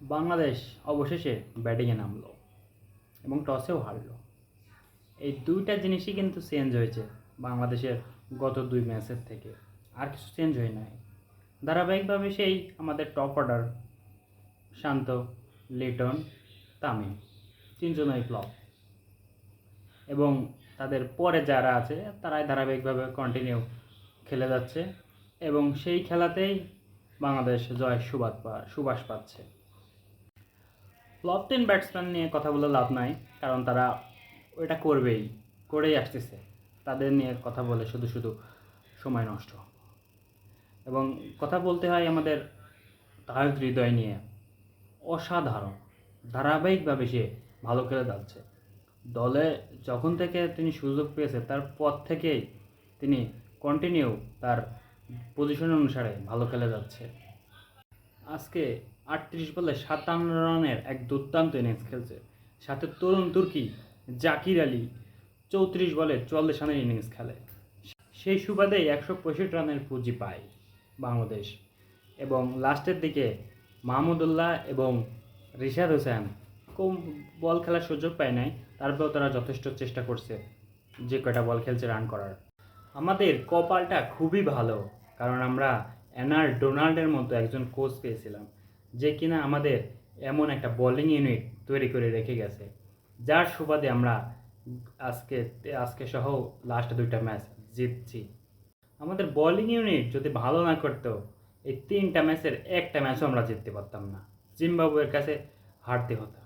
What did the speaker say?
বাংলাদেশ অবশেষে ব্যাটিংয়ে নামলো এবং টসেও হারলো। এই দুইটা জিনিসই কিন্তু চেঞ্জ হয়েছে বাংলাদেশের গত দুই ম্যাচের থেকে, আর কিছু চেঞ্জ হয় নাই। ধারাবাহিকভাবে সেই আমাদের টপ অর্ডার শান্ত, লিটন, তামিম তিনজনই ফ্লপ, এবং তাদের পরে যারা আছে তারাই ধারাবাহিকভাবে কন্টিনিউ খেলে যাচ্ছে এবং সেই খেলাতেই বাংলাদেশ জয় সুবাস পাচ্ছে। ফ্লপ 10 ব্যাটসম্যান নিয়ে কথা বলে লাভ নাই, কারণ তারা ওইটা করেই আসতেছে। তাদের নিয়ে কথা বলে শুধু শুধু সময় নষ্ট। এবং কথা বলতে হয় আমাদের তাহিদ হৃদয় নিয়ে। অসাধারণ, ধারাবাহিকভাবে সে ভালো খেলে যাচ্ছে। দলে যখন থেকে তিনি সুযোগ পেয়েছে তারপর থেকেই তিনি কন্টিনিউ তার পজিশন অনুসারে ভালো খেলে যাচ্ছে। আজকে ৩৮ বলে ৫৭ রানের এক দুর্দান্ত ইনিংস খেলছে। সাথে তরুণ তুর্কি জাকির আলী ৩৪ বলে ৪৪ রানের ইনিংস খেলে। সেই সুবাদেই ১৬৫ রানের পুঁজি পায় বাংলাদেশ, এবং লাস্টের দিকে মাহমুদুল্লাহ এবং রিশাদ হোসেন কম বল খেলার সুযোগ পায় নাই, তারপরেও তারা যথেষ্ট চেষ্টা করছে যে কয়টা বল খেলছে রান করার। আমাদের কপালটা খুবই ভালো, কারণ আমরা এনআর ডোনাল্ডের মতো একজন কোচ পেয়েছিলাম, যে কিনা আমাদের এমন একটা বোলিং ইউনিট তৈরি করে রেখে গেছে, যার সুবাদে আমরা আজকে আজকে সহ লাস্ট দুইটা ম্যাচ জিতছি। আমাদের বোলিং ইউনিট যদি ভালো না করতো, এই 3টা ম্যাচের একটা ম্যাচও আমরা জিততে পারতাম না, জিম্বাবুয়ের কাছে হারতে হতো।